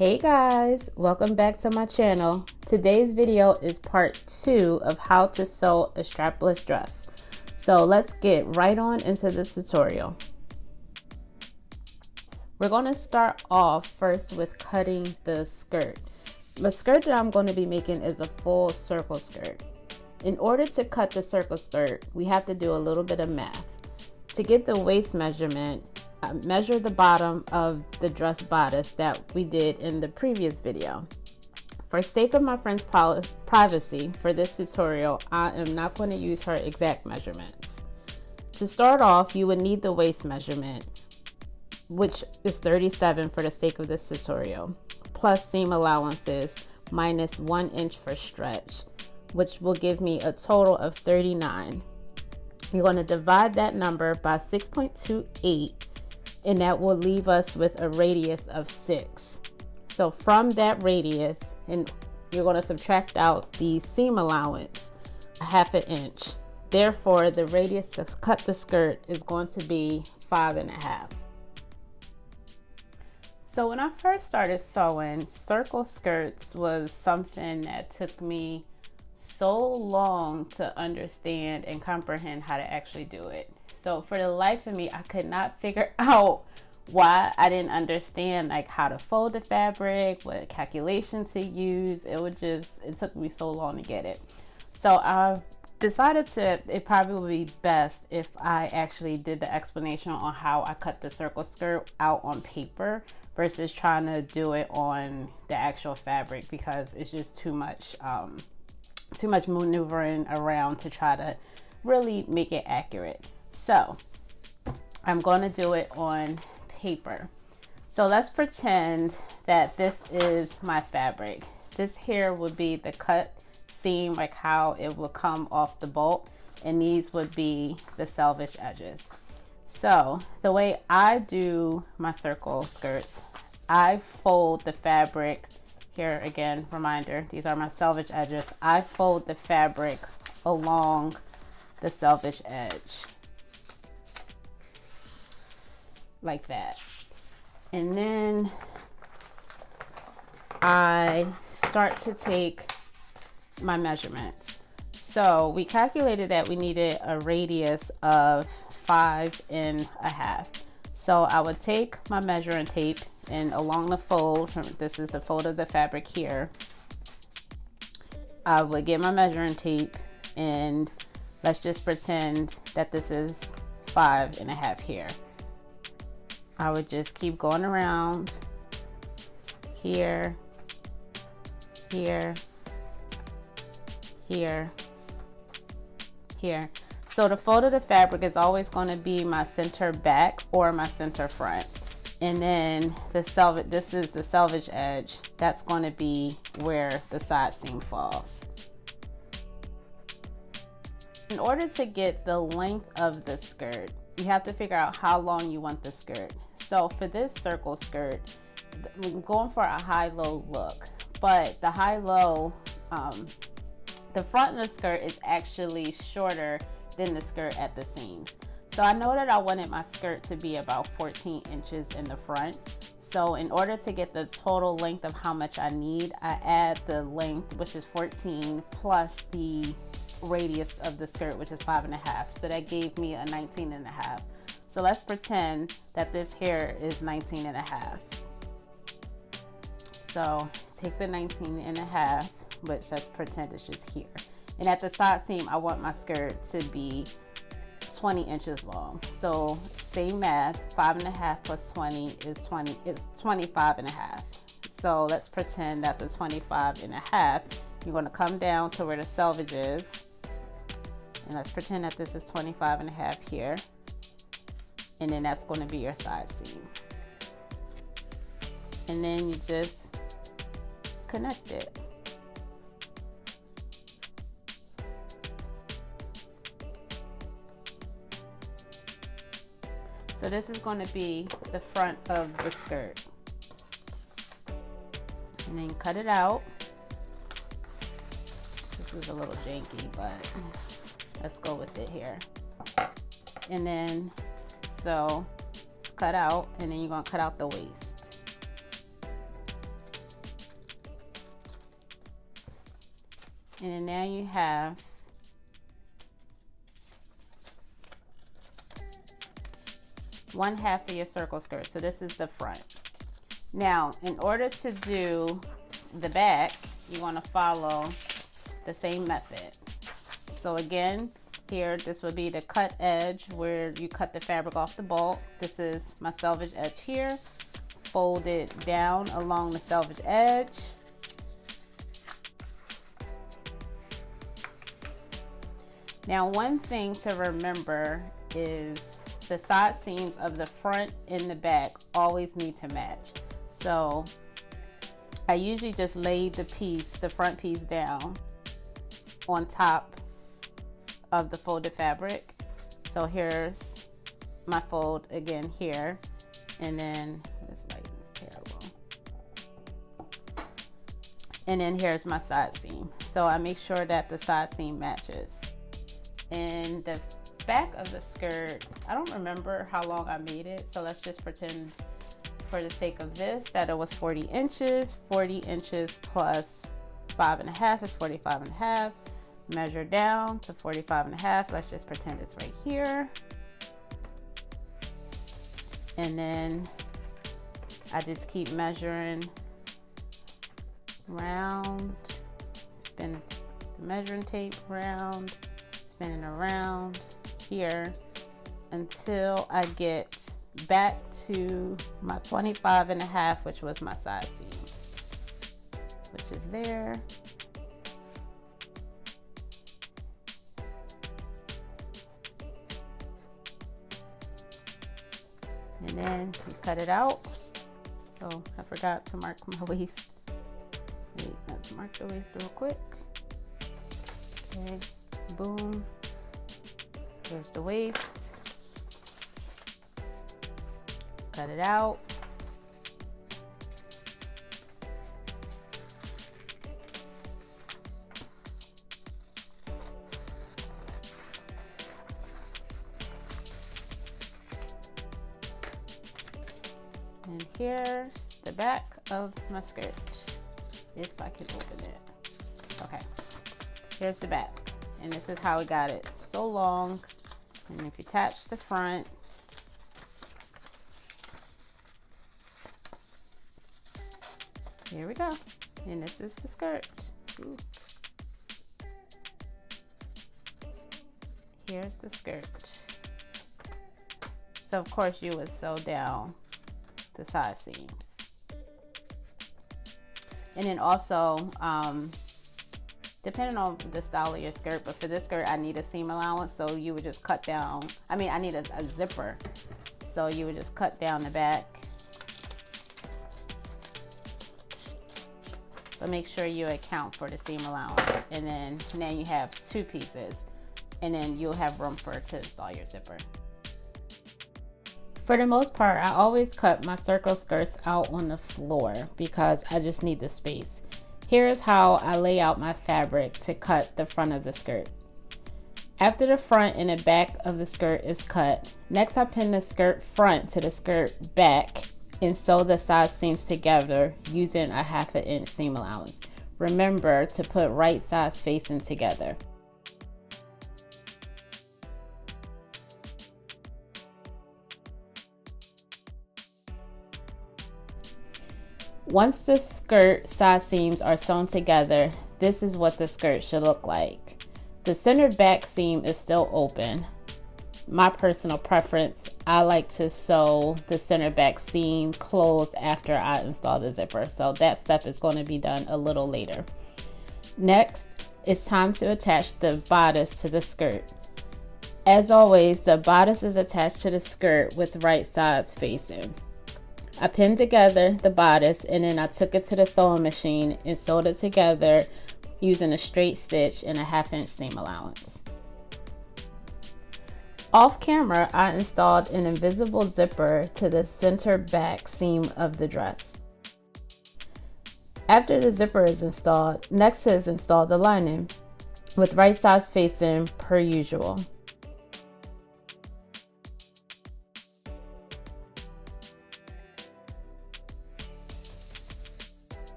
Hey guys, welcome back to my channel. Today's video is part 2 of how to sew a strapless dress. So let's get right on into the tutorial. We're going to start off first with cutting the skirt. The skirt that I'm going to be making is a full circle skirt. In order to cut the circle skirt, we have to do a little bit of math. To get the waist measurement, measure the bottom of the dress bodice that we did in the previous video. For sake of my friend's privacy for this tutorial, I am not going to use her exact measurements. To start off, you would need the waist measurement, which is 37 for the sake of this tutorial, plus seam allowances minus 1 inch for stretch, which will give me a total of 39. You're going to divide that number by 6.28, and that will leave us with a radius of 6. So from that radius, and you're going to subtract out the seam allowance, 1/2 inch. Therefore, the radius to cut the skirt is going to be 5.5. So when I first started sewing, circle skirts was something that took me so long to understand and comprehend how to actually do it. So for the life of me, I could not figure out why I didn't understand like how to fold the fabric, what calculation to use. It took me so long to get it. So I decided it probably would be best if I actually did the explanation on how I cut the circle skirt out on paper versus trying to do it on the actual fabric, because it's just too much maneuvering around to try to really make it accurate. So I'm going to do it on paper. So let's pretend that this is my fabric. This here would be the cut seam, like how it will come off the bolt, and these would be the selvage edges. So the way I do my circle skirts, I fold the fabric. Here again, reminder, these are my selvage edges. I fold the fabric along the selvage edge like that, and then I start to take my measurements. So we calculated that we needed a radius of 5.5. So I would take my measuring tape, and along the fold, this is the fold of the fabric here, I would get my measuring tape, and let's just pretend that this is 5.5 here. I would just keep going around here, here, here, here. So the fold of the fabric is always going to be my center back or my center front. And then this is the selvage edge. That's going to be where the side seam falls. In order to get the length of the skirt, you have to figure out how long you want the skirt. So for this circle skirt, I'm going for a high-low look, but the high-low, the front of the skirt is actually shorter than the skirt at the seams. So I know that I wanted my skirt to be about 14 inches in the front. So in order to get the total length of how much I need, I add the length, which is 14, plus the radius of the skirt, which is 5.5. So that gave me a 19.5. So let's pretend that this here is 19.5. So take the 19.5, which let's pretend it's just here. And at the side seam, I want my skirt to be 20 inches long. So same math, 5.5 plus 20 is 25.5. So let's pretend that the 25.5, you're going to come down to where the selvage is, and let's pretend that this is 25.5 here, and then that's going to be your side seam, and then you just connect it. So this is going to be the front of the skirt, and then cut it out. This is a little janky, but let's go with it here. And then so cut out, and then you're going to cut out the waist. And then now you have one half of your circle skirt. So this is the front. Now, in order to do the back, you want to follow the same method. So again, here, this would be the cut edge where you cut the fabric off the bulk. This is my selvage edge here. Fold it down along the selvage edge. Now, one thing to remember is the side seams of the front and the back always need to match. So I usually just lay the front piece down on top of the folded fabric. So here's my fold again here, and then this light is terrible. And then here's my side seam. So I make sure that the side seam matches. And the back of the skirt, I don't remember how long I made it, so let's just pretend for the sake of this that it was 40 inches. 40 inches plus 5.5 is 45.5. Measure down to 45.5. Let's just pretend it's right here. And then I just keep measuring round, spin the measuring tape round, spinning around here until I get back to my 25.5, which was my side seam, which is there. And then you cut it out. So I forgot to mark my waist. Wait, let's mark the waist real quick. Okay, boom. Here's the waist. Cut it out. And here's the back of my skirt, if I can open it. Okay, here's the back, and this is how we got it so long. And if you attach the front, here we go, and this is the skirt. Ooh. Here's the skirt. So of course you would sew down the side seams. And then also, depending on the style of your skirt, but for this skirt I need a seam allowance, so you would just cut down, I need a zipper, so you would just cut down the back. So make sure you account for the seam allowance, and then now you have two pieces, and then you'll have room to install your zipper. For the most part, I always cut my circle skirts out on the floor because I just need the space. Here's how I lay out my fabric to cut the front of the skirt. After the front and the back of the skirt is cut, next I pin the skirt front to the skirt back and sew the side seams together using a 1/2 inch seam allowance. Remember to put right sides facing together. Once the skirt side seams are sewn together, this is what the skirt should look like. The center back seam is still open. My personal preference, I like to sew the center back seam closed after I install the zipper. So that step is going to be done a little later. Next, it's time to attach the bodice to the skirt. As always, the bodice is attached to the skirt with right sides facing. I pinned together the bodice and then I took it to the sewing machine and sewed it together using a straight stitch and a 1/2 inch seam allowance. Off camera, I installed an invisible zipper to the center back seam of the dress. After the zipper is installed, next is install the lining with right sides facing per usual.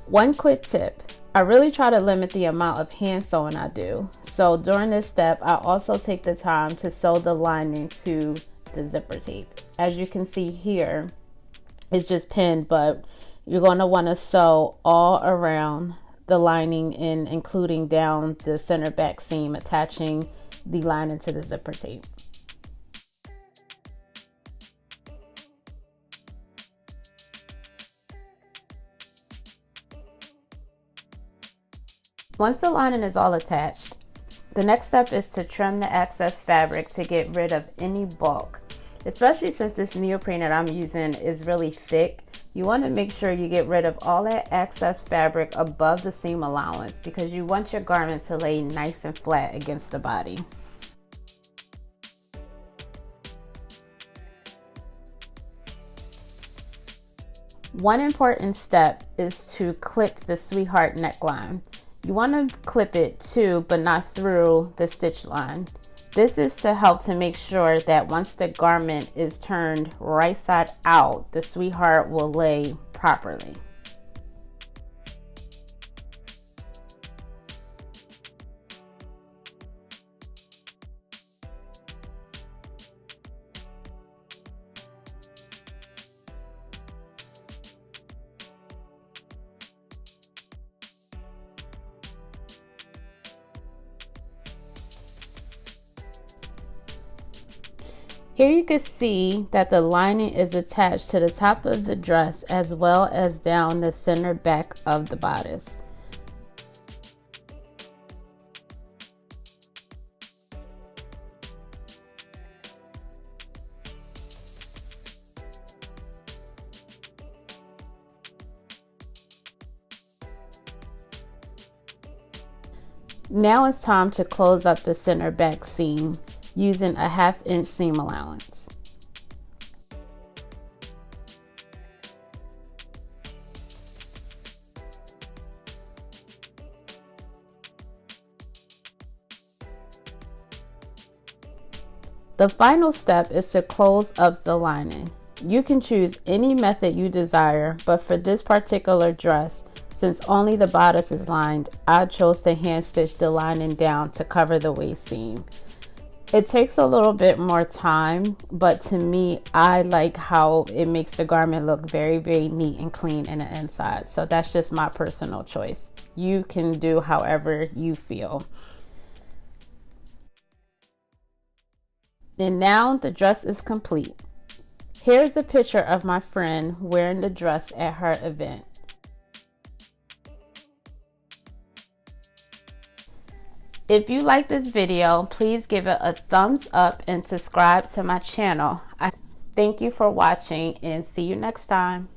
One quick tip, I really try to limit the amount of hand sewing I do. So during this step, I also take the time to sew the lining to the zipper tape. As you can see here, it's just pinned, but you're going to want to sew all around the lining and including down the center back seam, attaching the lining to the zipper tape. Once the lining is all attached, the next step is to trim the excess fabric to get rid of any bulk. Especially since this neoprene that I'm using is really thick, you want to make sure you get rid of all that excess fabric above the seam allowance because you want your garment to lay nice and flat against the body. One important step is to clip the sweetheart neckline. You want to clip it to, but not through the stitch line. This is to help to make sure that once the garment is turned right side out, the sweetheart will lay properly. Here you can see that the lining is attached to the top of the dress as well as down the center back of the bodice. Now it's time to close up the center back seam using a 1/2 inch seam allowance. The final step is to close up the lining. You can choose any method you desire, but for this particular dress, since only the bodice is lined, I chose to hand stitch the lining down to cover the waist seam. It takes a little bit more time, but to me, I like how it makes the garment look very, very neat and clean in the inside. So that's just my personal choice. You can do however you feel. And now the dress is complete. Here's a picture of my friend wearing the dress at her event. If you like this video, please give it a thumbs up and subscribe to my channel. I thank you for watching and see you next time.